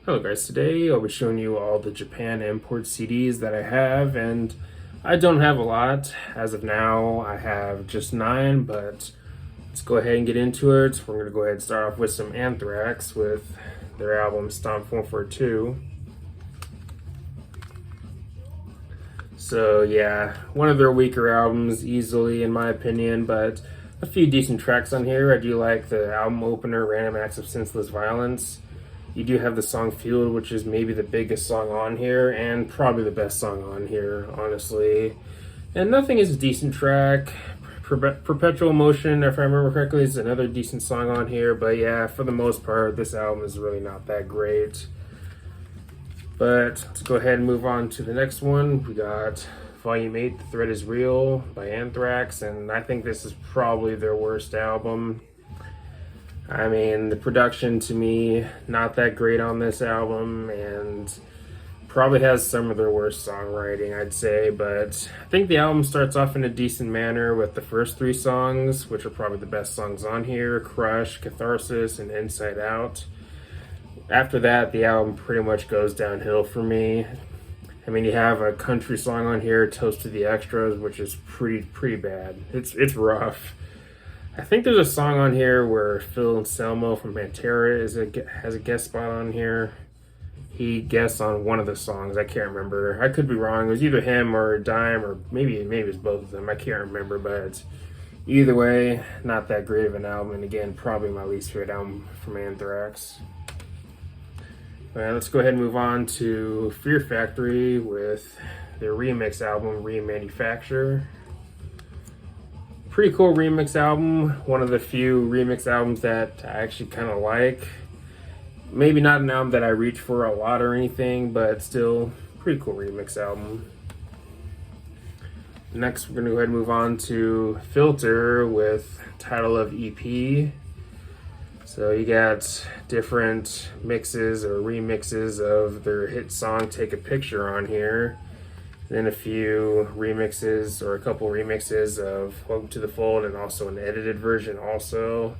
Hello guys, today I'll be showing you all the Japan import CDs that I have, and I don't have a lot. As of now, I have just 9, but let's go ahead and get into it. We're going to go ahead and start off with some Anthrax with their album Stomp 142. So yeah, one of their weaker albums easily in my opinion, but a few decent tracks on here. I do like the album opener, Random Acts of Senseless Violence. You do have the song Fueled, which is maybe the biggest song on here, and probably the best song on here, honestly. And Nothing is a decent track. Perpetual Motion, if I remember correctly, is another decent song on here, but yeah, for the most part, this album is really not that great. But let's go ahead and move on to the next one. We got Volume 8, The Threat is Real by Anthrax, and I think this is probably their worst album. I mean, the production to me, not that great on this album, and probably has some of their worst songwriting, I'd say, but I think the album starts off in a decent manner with the first 3 songs, which are probably the best songs on here, Crush, Catharsis, and Inside Out. After that, the album pretty much goes downhill for me. I mean, you have a country song on here, Toast to the Extras, which is pretty bad. It's rough. I think there's a song on here where Phil Anselmo from Pantera has a guest spot on here. He guests on one of the songs. I can't remember. I could be wrong. It was either him or Dime, or maybe it's both of them. I can't remember, but either way, not that great of an album. And again, probably my least favorite album from Anthrax. All right, let's go ahead and move on to Fear Factory with their remix album, Remanufacture. Pretty cool remix album. One of the few remix albums that I actually kind of like. Maybe not an album that I reach for a lot or anything, but still pretty cool remix album. Next, we're going to go ahead and move on to Filter with title of EP. So you got different mixes or remixes of their hit song Take a Picture on here. Then a few remixes or a couple remixes of Welcome to the Fold, and also an edited version also.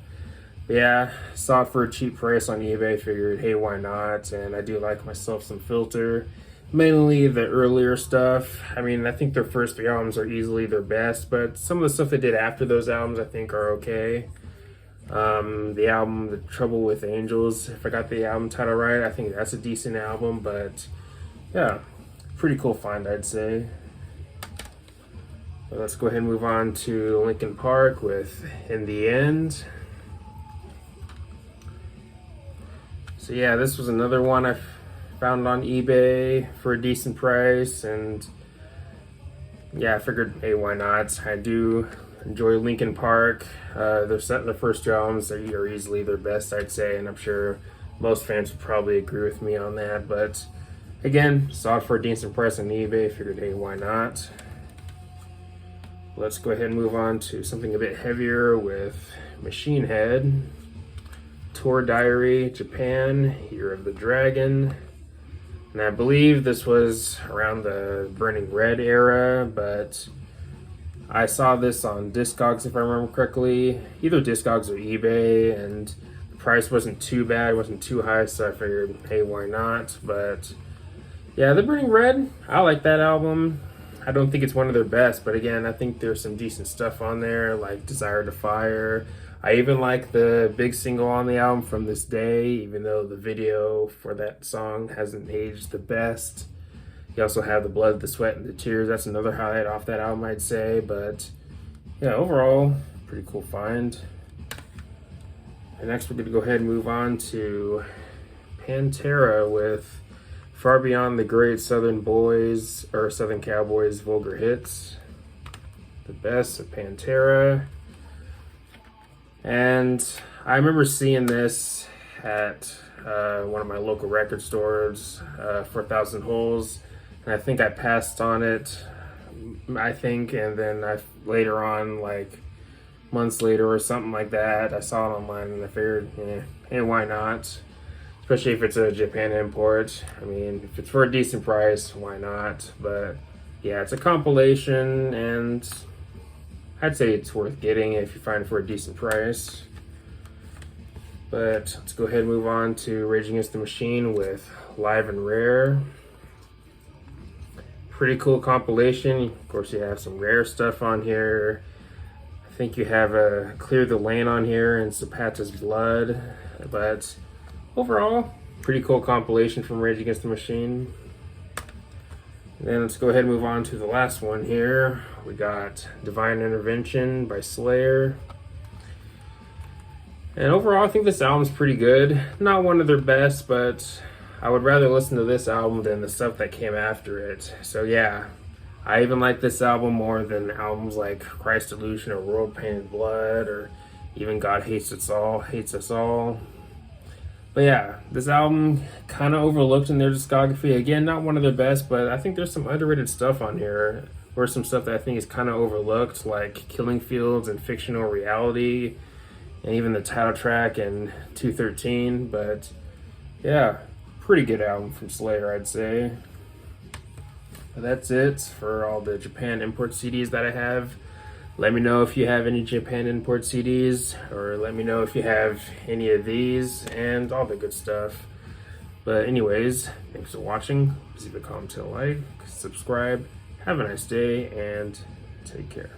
But yeah, saw it for a cheap price on eBay, figured hey, why not? And I do like myself some Filter. Mainly the earlier stuff. I mean, I think their first 3 albums are easily their best, but some of the stuff they did after those albums I think are okay. The album The Trouble with Angels, if I got the album title right, I think that's a decent album, but yeah, pretty cool find, I'd say. But let's go ahead and move on to Linkin Park with In the End. So yeah, this was another one I found on eBay for a decent price, and yeah, I figured, hey, why not? I do enjoy Linkin Park. Their first 2 albums are easily their best, I'd say, and I'm sure most fans would probably agree with me on that, but again, saw it for a decent price on eBay, figured, hey, why not? Let's go ahead and move on to something a bit heavier with Machine Head. Tour Diary, Japan, Year of the Dragon. And I believe this was around the Burning Red era, but I saw this on Discogs, if I remember correctly. Either Discogs or eBay, and the price wasn't too bad, wasn't too high, so I figured, hey, why not? But yeah, The Burning Red, I like that album. I don't think it's one of their best, but again, I think there's some decent stuff on there, like Desire to Fire. I even like the big single on the album, From This Day, even though the video for that song hasn't aged the best. You also have The Blood, the Sweat, and the Tears. That's another highlight off that album, I'd say, but yeah, overall, pretty cool find. And next, we're going to go ahead and move on to Pantera with Far Beyond the Great Southern Cowboys Vulgar Hits. The best of Pantera. And I remember seeing this at one of my local record stores, 4,000 Holes, and I think I passed on it, I think, and then later on, like months later or something like that, I saw it online and I figured, hey, why not? Especially if it's a Japan import. I mean, if it's for a decent price, why not? But yeah, it's a compilation, and I'd say it's worth getting if you find it for a decent price. But let's go ahead and move on to Rage Against the Machine with Live and Rare. Pretty cool compilation. Of course, you have some rare stuff on here. I think you have a Clear the Lane on here and Zapata's Blood. But overall, pretty cool compilation from Rage Against the Machine. And then let's go ahead and move on to the last one here. We got Divine Intervention by Slayer. And overall, I think this album's pretty good. Not one of their best, but I would rather listen to this album than the stuff that came after it. So yeah, I even like this album more than albums like Christ Illusion or World Painted Blood or even God Hates Us All. But yeah, this album kind of overlooked in their discography. Again, not one of their best, but I think there's some underrated stuff on here, or some stuff that I think is kind of overlooked, like Killing Fields and Fictional Reality, and even the title track and 213. But yeah, pretty good album from Slayer, I'd say. But that's it for all the Japan import CDs that I have. Let me know if you have any Japan import CDs, or let me know if you have any of these and all the good stuff. But anyways, thanks for watching. Leave a comment, like, subscribe. Have a nice day and take care.